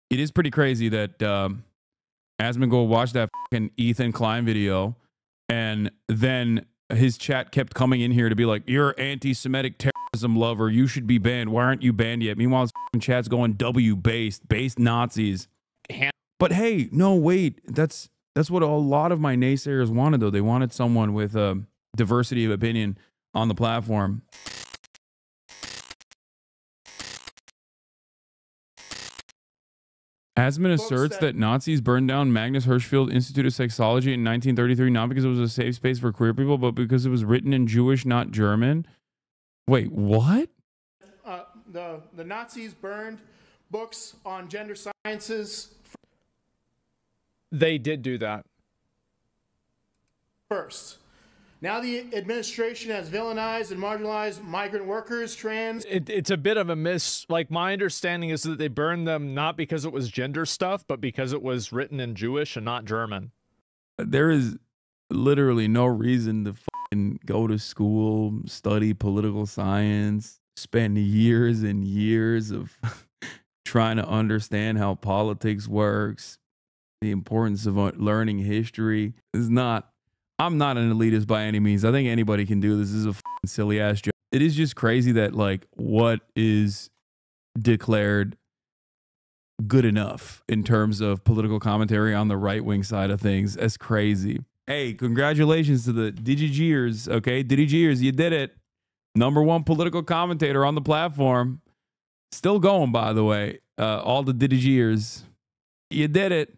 It is pretty crazy that Asmongold watched that fucking Ethan Klein video, and then his chat kept coming in here to be like, "You're anti-Semitic terrorism lover. You should be banned. Why aren't you banned yet?" Meanwhile, his fucking chat's going based Nazis. But hey, no, wait. That's what a lot of my naysayers wanted, though. They wanted someone with a diversity of opinion on the platform. Asman asserts that Nazis burned down Magnus Hirschfeld Institute of Sexology in 1933, not because it was a safe space for queer people, but because it was written in Jewish, not German. Wait, what? The Nazis burned books on gender sciences. They did do that. First. Now the administration has villainized and marginalized migrant workers, trans. It's a bit of a like, my understanding is that they burned them not because it was gender stuff, but because it was written in Jewish and not German. There is literally no reason to fucking go to school, study political science, spend years and years of trying to understand how politics works, the importance of learning history. Is not. I'm not an elitist by any means. I think anybody can do this. This is a fucking silly ass joke. It is just crazy that, like, what is declared good enough in terms of political commentary on the right-wing side of things. That's crazy. Hey, congratulations to the DigiGears, okay? DigiGears, you did it. #1 political commentator on the platform. Still going, by the way. All the DigiGears. You did it.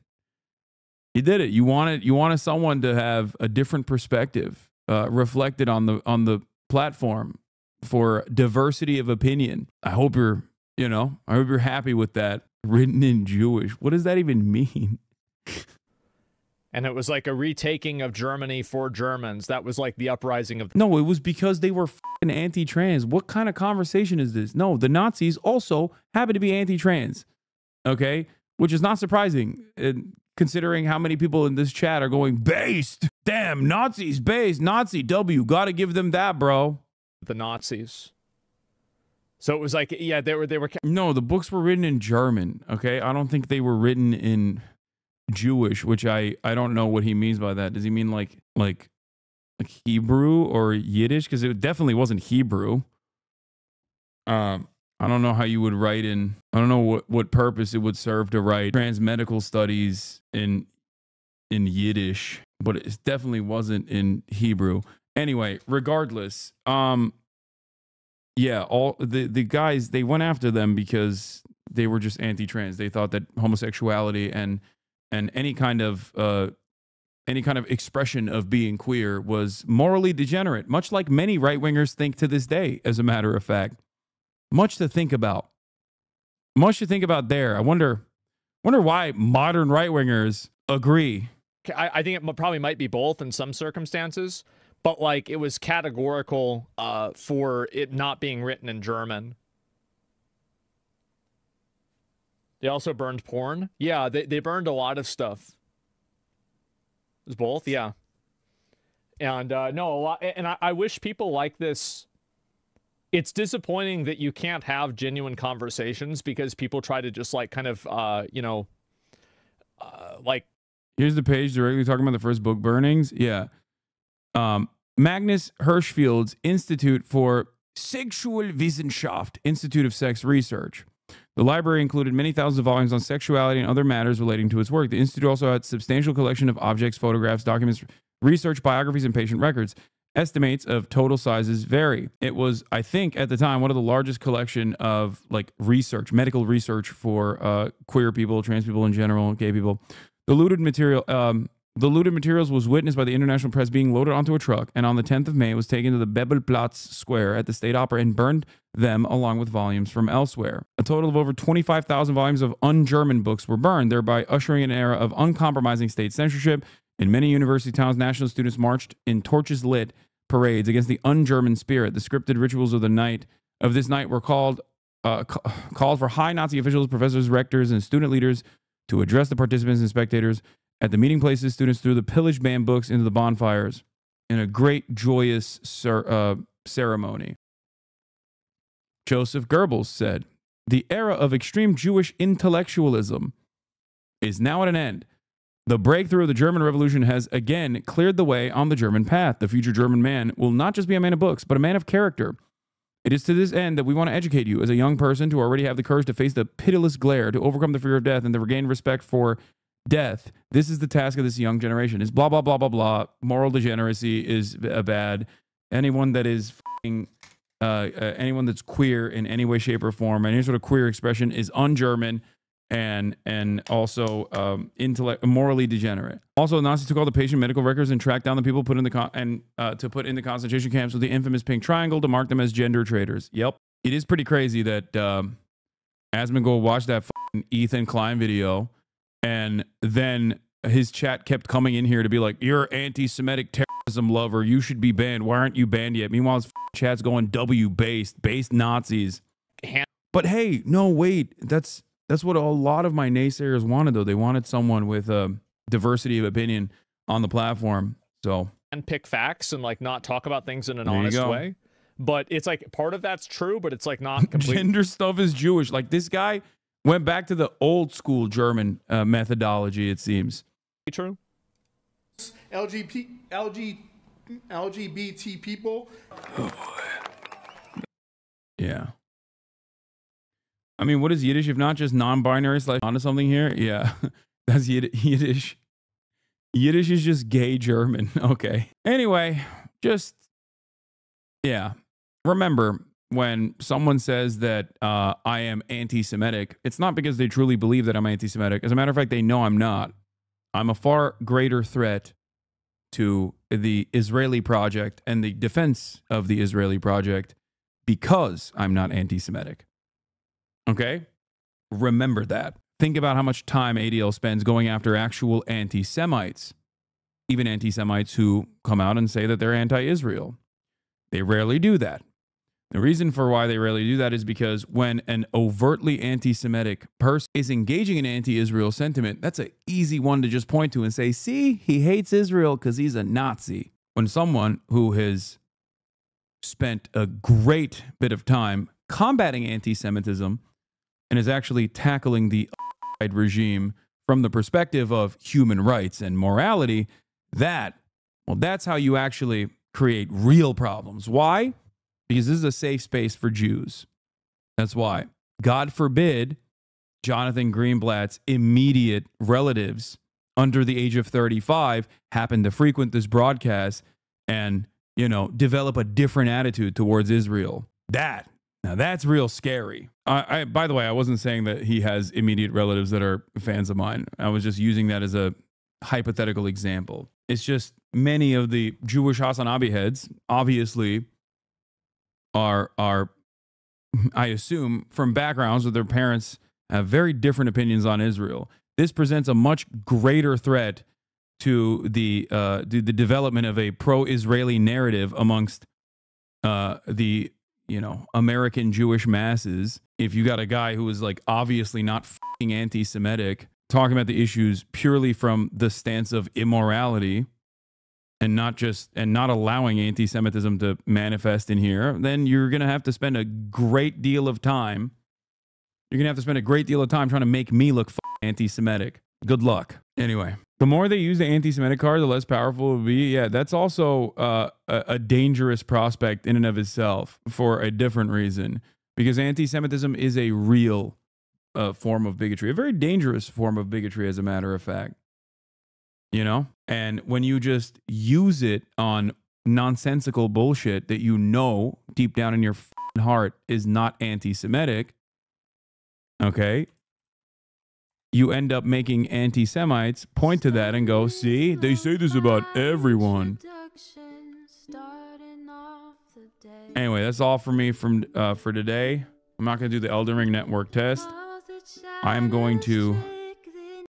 You did it. You wanted someone to have a different perspective reflected on the platform for diversity of opinion. I hope you're happy with that. Written in Jewish. What does that even mean? And it was like a retaking of Germany for Germans. That was like the uprising of... No, it was because they were fucking anti-trans. What kind of conversation is this? No, the Nazis also happen to be anti-trans. Okay? Which is not surprising, considering how many people in this chat are going, based. Damn, Nazis, based. Nazi W. Gotta give them that, bro. The Nazis. So it was like, yeah, they were... No, the books were written in German, okay? I don't think they were written in Jewish, which I don't know what he means by that. Does he mean like Hebrew or Yiddish? Because it definitely wasn't Hebrew. I don't know how you would write in... I don't know what purpose it would serve to write transmedical studies in Yiddish, but it definitely wasn't in Hebrew. Anyway, regardless, yeah, all the guys, they went after them because they were just anti-trans. They thought that homosexuality and any kind of expression of being queer was morally degenerate, much like many right-wingers think to this day, as a matter of fact. Much to think about. Much to think about there. I wonder why modern right-wingers agree. I think it probably might be both in some circumstances, but like it was categorical for it not being written in German. They also burned porn. Yeah, they burned a lot of stuff. It was both, yeah. And no, a lot. And I wish people like this. It's disappointing that you can't have genuine conversations because people try to just like kind of, like. Here's the page directly talking about the first book burnings. Yeah. Magnus Hirschfeld's Institute for Sexualwissenschaft, Institute of Sex Research. The library included many thousands of volumes on sexuality and other matters relating to its work. The Institute also had a substantial collection of objects, photographs, documents, research, biographies, and patient records. Estimates of total sizes vary. It was, I think, at the time, one of the largest collection of like research, medical research for queer people, trans people in general, gay people. The looted materials was witnessed by the international press being loaded onto a truck, and on the 10th of May, it was taken to the Bebelplatz Square at the State Opera and burned them along with volumes from elsewhere. A total of over 25,000 volumes of un-German books were burned, thereby ushering an era of uncompromising state censorship. In many university towns, national students marched in torches lit parades against the un-German spirit. The scripted rituals of this night were called for high Nazi officials, professors, rectors, and student leaders to address the participants and spectators. At the meeting places, students threw the pillaged banned books into the bonfires in a great, joyous ceremony. Joseph Goebbels said, "The era of extreme Jewish intellectualism is now at an end. The breakthrough of the German Revolution has again cleared the way on the German path. The future German man will not just be a man of books, but a man of character. It is to this end that we want to educate you as a young person to already have the courage to face the pitiless glare, to overcome the fear of death, and to regain respect for death. This is the task of this young generation. Is blah, blah, blah, blah, blah. Moral degeneracy is bad. Anyone that is anyone that's queer in any way, shape, or form, any sort of queer expression is un-German and also morally degenerate. Also, Nazis took all the patient medical records and tracked down the people put in the concentration camps with the infamous pink triangle to mark them as gender traitors. Yep. It is pretty crazy that Asmongold watched that Ethan Klein video, and then his chat kept coming in here to be like, you're anti-Semitic terrorism lover. You should be banned. Why aren't you banned yet? Meanwhile, his chat's going based Nazis. But hey, no, wait. That's what a lot of my naysayers wanted, though. They wanted someone with a diversity of opinion on the platform. So, and pick facts and like not talk about things in an honest way. But it's like part of that's true, but it's like not complete. Gender stuff is Jewish. Like this guy went back to the old school German methodology, it seems. True. LGBT people. Oh boy. Yeah. I mean, what is Yiddish if not just non-binary / onto something here? Yeah, that's Yiddish. Yiddish is just gay German. Okay. Anyway, just, yeah. Remember, when someone says that I am anti-Semitic, it's not because they truly believe that I'm anti-Semitic. As a matter of fact, they know I'm not. I'm a far greater threat to the Israeli project and the defense of the Israeli project because I'm not anti-Semitic. Okay? Remember that. Think about how much time ADL spends going after actual anti-Semites, even anti-Semites who come out and say that they're anti-Israel. They rarely do that. The reason for why they rarely do that is because when an overtly anti-Semitic person is engaging in anti-Israel sentiment, that's an easy one to just point to and say, see, he hates Israel because he's a Nazi. When someone who has spent a great bit of time combating anti-Semitism and is actually tackling the regime from the perspective of human rights and morality, that's how you actually create real problems. Why? Because this is a safe space for Jews. That's why. God forbid Jonathan Greenblatt's immediate relatives under the age of 35 happen to frequent this broadcast and, develop a different attitude towards Israel. Now that's real scary. By the way, I wasn't saying that he has immediate relatives that are fans of mine. I was just using that as a hypothetical example. It's just many of the Jewish HasanAbi heads obviously are I assume from backgrounds where their parents have very different opinions on Israel. This presents a much greater threat to the development of a pro-Israeli narrative amongst the American Jewish masses. If you got a guy who is like obviously not fucking anti-Semitic talking about the issues purely from the stance of immorality and not allowing anti-Semitism to manifest in here, then you're going to have to spend a great deal of time. You're going to have to spend a great deal of time trying to make me look anti-Semitic. Good luck. Anyway, the more they use the anti-Semitic card, the less powerful it will be. Yeah, that's also a dangerous prospect in and of itself for a different reason. Because anti-Semitism is a real form of bigotry, a very dangerous form of bigotry, as a matter of fact. And when you just use it on nonsensical bullshit that deep down in your heart is not anti-Semitic, okay, you end up making anti-Semites point to that and go, see, they say this about everyone. Anyway, that's all for me for today. I'm not going to do the Elden Ring network test. I'm going to